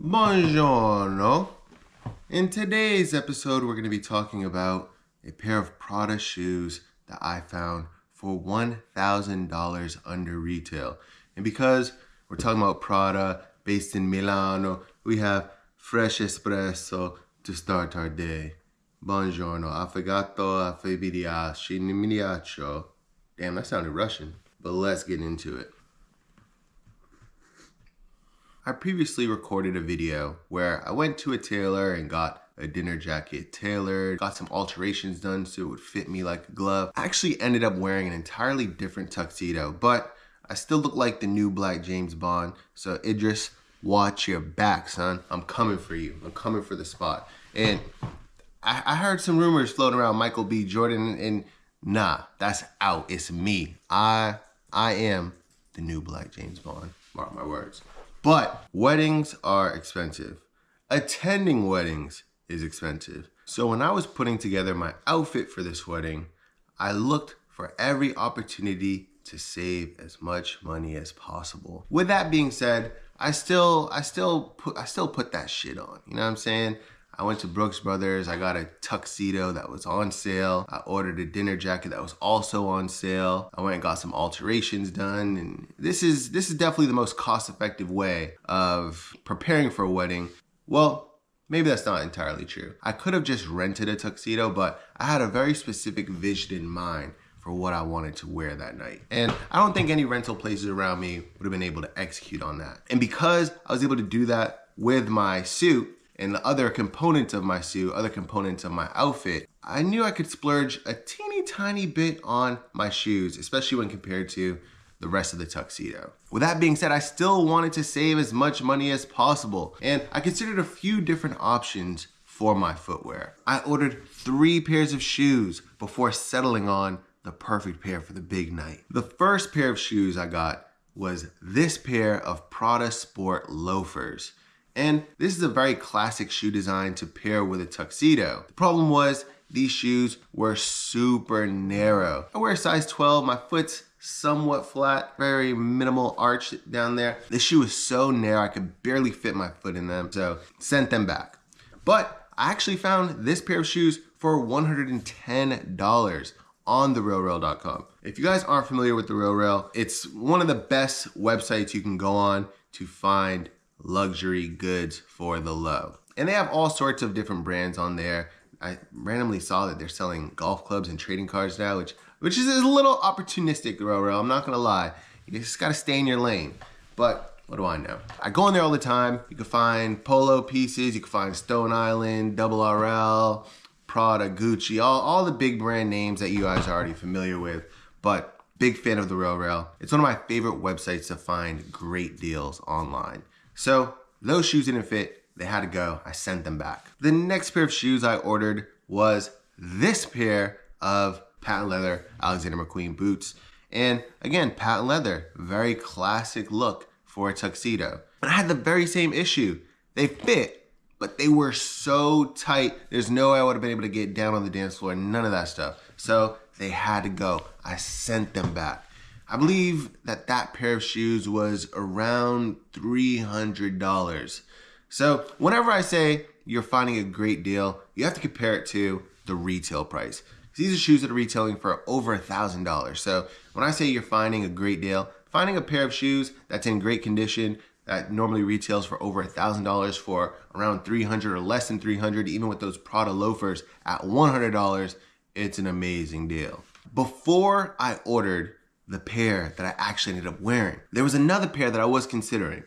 Buongiorno. In today's episode, we're going to be talking about a pair of Prada shoes that I found for $1,000 under retail. And because we're talking about Prada, based in Milano, we have fresh espresso to start our day. Buongiorno, affogato, affibbiato. Damn, that sounded Russian. But let's get into it. I previously recorded a video where I went to a tailor and got a dinner jacket tailored, got some alterations done so it would fit me like a glove. I actually ended up wearing an entirely different tuxedo, but I still look like the new Black James Bond. So Idris, watch your back, son. I'm coming for you. I'm coming for the spot. And I heard some rumors floating around Michael B. Jordan, and nah, that's out. It's me. I am the new Black James Bond. Mark my words. But weddings are expensive. Attending weddings is expensive. So when I was putting together my outfit for this wedding, I looked for every opportunity to save as much money as possible. With that being said, I still put that shit on. You know what I'm saying? I went to Brooks Brothers. I got a tuxedo that was on sale. I ordered a dinner jacket that was also on sale. I went and got some alterations done. And this is definitely the most cost-effective way of preparing for a wedding. Well, maybe that's not entirely true. I could have just rented a tuxedo, but I had a very specific vision in mind for what I wanted to wear that night. And I don't think any rental places around me would have been able to execute on that. And because I was able to do that with my suit, and the other components of my suit, other components of my outfit, I knew I could splurge a teeny tiny bit on my shoes, especially when compared to the rest of the tuxedo. With that being said, I still wanted to save as much money as possible, and I considered a few different options for my footwear. I ordered 3 pairs of shoes before settling on the perfect pair for the big night. The first pair of shoes I got was this pair of Prada Sport loafers. And this is a very classic shoe design to pair with a tuxedo. The problem was these shoes were super narrow. I wear a size 12, my foot's somewhat flat, very minimal arch down there. This shoe was so narrow I could barely fit my foot in them, so sent them back. But I actually found this pair of shoes for $110 on TheRealReal.com. If you guys aren't familiar with TheRealReal, it's one of the best websites you can go on to find luxury goods for the low. And they have all sorts of different brands on there. I randomly saw that they're selling golf clubs and trading cards now, which is a little opportunistic, TheRealReal. I'm not gonna lie. You just gotta stay in your lane. But what do I know? I go in there all the time. You can find polo pieces, you can find Stone Island, Double RL, Prada, Gucci, all the big brand names that you guys are already familiar with. But big fan of TheRealReal. It's one of my favorite websites to find great deals online. So those shoes didn't fit, they had to go, I sent them back. The next pair of shoes I ordered was this pair of patent leather Alexander McQueen boots. And again, patent leather, very classic look for a tuxedo. And I had the very same issue. They fit, but they were so tight, there's no way I would have been able to get down on the dance floor, none of that stuff. So they had to go, I sent them back. I believe that pair of shoes was around $300. So whenever I say you're finding a great deal, you have to compare it to the retail price. These are shoes that are retailing for over $1,000. So when I say you're finding a great deal, finding a pair of shoes that's in great condition that normally retails for over $1,000 for around $300 or less than $300, even with those Prada loafers at $100, it's an amazing deal. Before I ordered the pair that I actually ended up wearing, there was another pair that I was considering.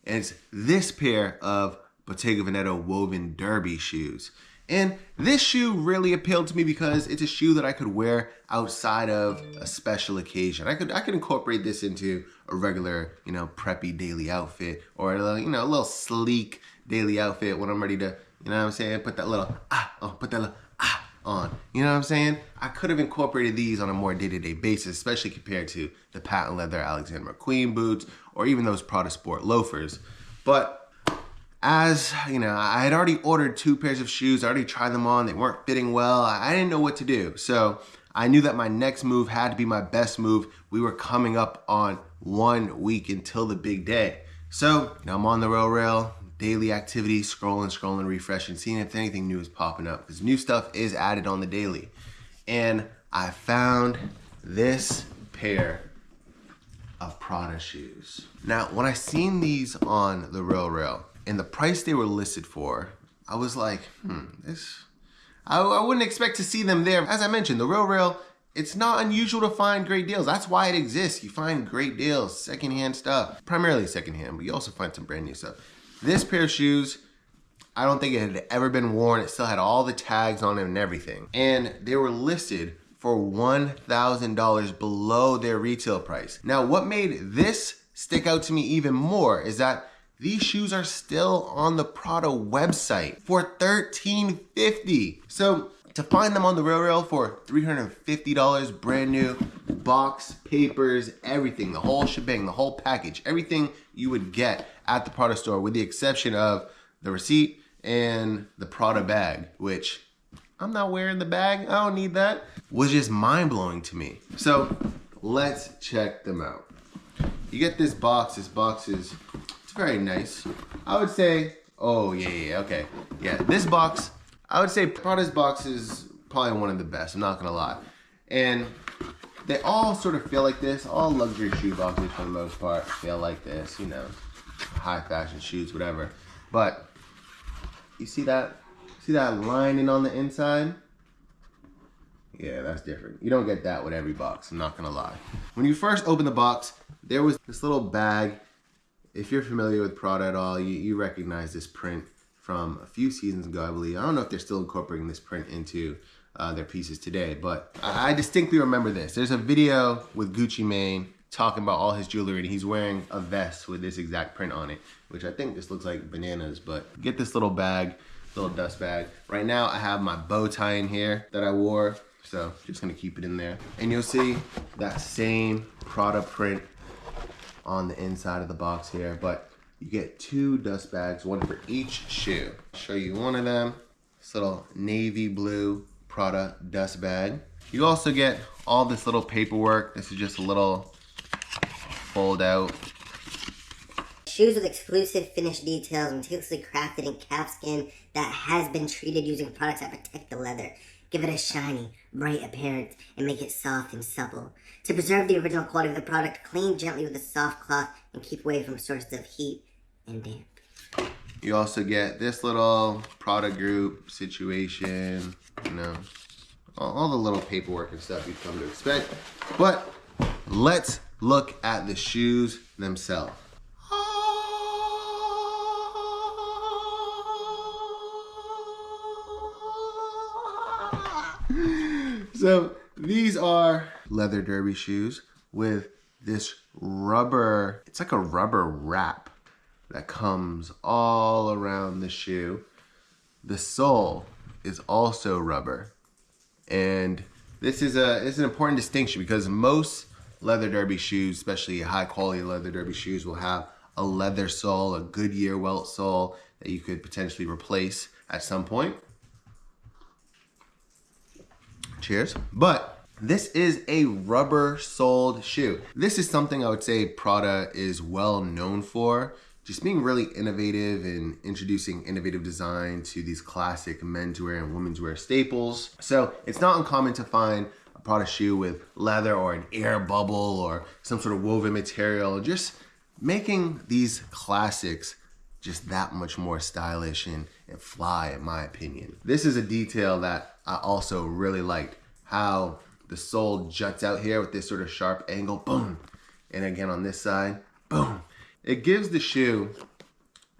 And it's this pair of Bottega Veneta woven derby shoes. And this shoe really appealed to me because it's a shoe that I could wear outside of a special occasion. I could incorporate this into a regular, preppy daily outfit, or a little sleek daily outfit when I'm ready to, put that little on. You know what I'm saying? I could have incorporated these on a more day-to-day basis, especially compared to the patent leather Alexander McQueen boots or even those Prada Sport loafers. But as I had already ordered 2 pairs of shoes. I already tried them on. They weren't fitting well. I didn't know what to do. So I knew that my next move had to be my best move. We were coming up on 1 week until the big day. So I'm on the TheRealReal, daily activity, scrolling, refreshing, seeing if anything new is popping up, because new stuff is added on the daily. And I found this pair of Prada shoes. Now, when I seen these on TheRealReal and the price they were listed for, I was like, I wouldn't expect to see them there. As I mentioned, TheRealReal, it's not unusual to find great deals. That's why it exists. You find great deals, secondhand stuff, primarily secondhand, but you also find some brand new stuff. This pair of shoes, I don't think it had ever been worn. It still had all the tags on it and everything. And they were listed for $1,000 below their retail price. Now, what made this stick out to me even more is that these shoes are still on the Prada website for $1,350. So to find them on TheRealReal for $350, brand new, box, papers, everything, the whole shebang, the whole package, everything you would get at the Prada store with the exception of the receipt and the Prada bag, which I'm not wearing the bag, I don't need that, was just mind-blowing to me. So let's check them out. You get this box is, it's very nice. I would say, oh yeah, okay. Yeah, this box, I would say Prada's box is probably one of the best, I'm not gonna lie. And they all sort of feel like this, all luxury shoe boxes for the most part feel like this, you know, high fashion shoes, whatever. But you see that? See that lining on the inside? Yeah, that's different. You don't get that with every box, I'm not gonna lie. When you first open the box, there was this little bag. If you're familiar with Prada at all, you recognize this print from a few seasons ago, I believe. I don't know if they're still incorporating this print into their pieces today, but I distinctly remember this. There's a video with Gucci Mane talking about all his jewelry, and he's wearing a vest with this exact print on it, which I think just looks like bananas, but get this little bag, little dust bag. Right now I have my bow tie in here that I wore, so just gonna keep it in there. And you'll see that same Prada print on the inside of the box here, but you get two dust bags, one for each shoe. I'll show you one of them, this little navy blue Prada dust bag. You also get all this little paperwork. This is just a little fold out. Shoes with exclusive finished details, meticulously crafted in calfskin that has been treated using products that protect the leather. Give it a shiny, bright appearance and make it soft and supple. To preserve the original quality of the product, clean gently with a soft cloth and keep away from sources of heat and damp. You also get this little Prada group situation, you know, all the little paperwork and stuff you've come to expect. But let's look at the shoes themselves. So these are leather derby shoes with this rubber, it's like a rubber wrap that comes all around the shoe. The sole is also rubber. And this is an important distinction because most leather derby shoes, especially high quality leather derby shoes, will have a leather sole, a Goodyear welt sole that you could potentially replace at some point. Cheers. But this is a rubber soled shoe. This is something I would say Prada is well known for, just being really innovative and introducing innovative design to these classic menswear and womenswear staples. So it's not uncommon to find a Prada shoe with leather or an air bubble or some sort of woven material, just making these classics just that much more stylish and fly, in my opinion. This is a detail that I also really liked, how the sole juts out here with this sort of sharp angle, boom. And again on this side, boom. It gives the shoe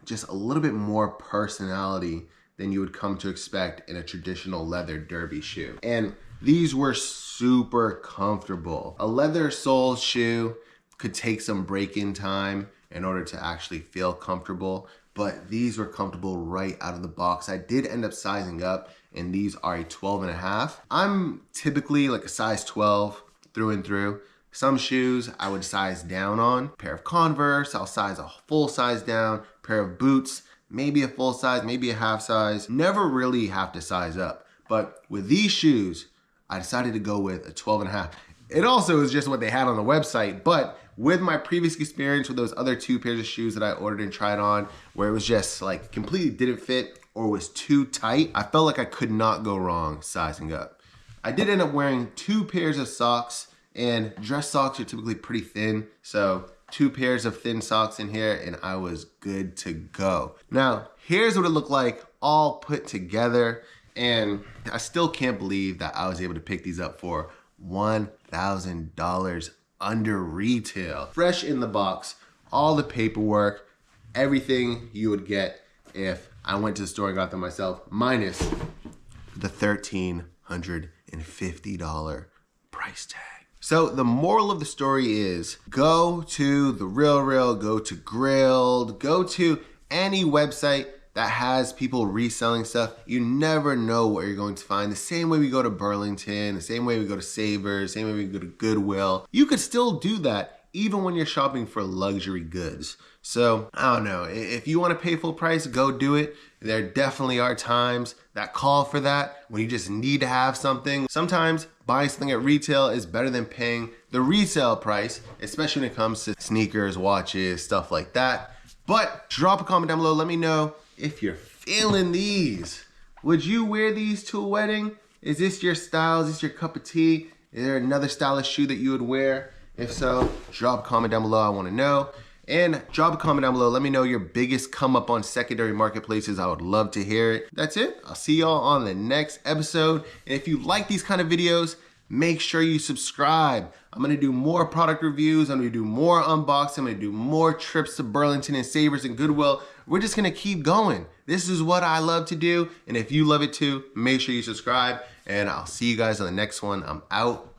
just a little bit more personality than you would come to expect in a traditional leather derby shoe. And these were super comfortable. A leather sole shoe could take some break-in time in order to actually feel comfortable, but these were comfortable right out of the box. I did end up sizing up, and these are a 12.5. I'm typically like a size 12 through and through. Some shoes I would size down on. Pair of Converse, I'll size a full size down. Pair of boots, maybe a full size, maybe a half size. Never really have to size up. But with these shoes, I decided to go with a 12.5. It also is just what they had on the website, but with my previous experience with those other 2 pairs of shoes that I ordered and tried on, where it was just like completely didn't fit or was too tight, I felt like I could not go wrong sizing up. I did end up wearing 2 pairs of socks, and dress socks are typically pretty thin, so 2 pairs of thin socks in here and I was good to go. Now, here's what it looked like all put together, and I still can't believe that I was able to pick these up for $1,000 under retail. Fresh in the box, all the paperwork, everything you would get if I went to the store and got them myself, minus the $1,350 price tag. So the moral of the story is go to TheRealReal, go to Grilled, go to any website that has people reselling stuff. You never know what you're going to find. The same way we go to Burlington, the same way we go to Savers, the same way we go to Goodwill. You could still do that even when you're shopping for luxury goods. So I don't know, if you want to pay full price, go do it. There definitely are times that call for that when you just need to have something. Sometimes buying something at retail is better than paying the resale price, especially when it comes to sneakers, watches, stuff like that. But drop a comment down below, let me know if you're feeling these. Would you wear these to a wedding? Is this your style? Is this your cup of tea? Is there another stylish shoe that you would wear? If so, drop a comment down below, I wanna know. And drop a comment down below, let me know your biggest come up on secondary marketplaces. I would love to hear it. That's it, I'll see y'all on the next episode. And if you like these kind of videos, make sure you subscribe. I'm gonna do more product reviews, I'm gonna do more unboxing, I'm gonna do more trips to Burlington and Savers and Goodwill. We're just gonna keep going. This is what I love to do, and if you love it too, make sure you subscribe, and I'll see you guys on the next one. I'm out.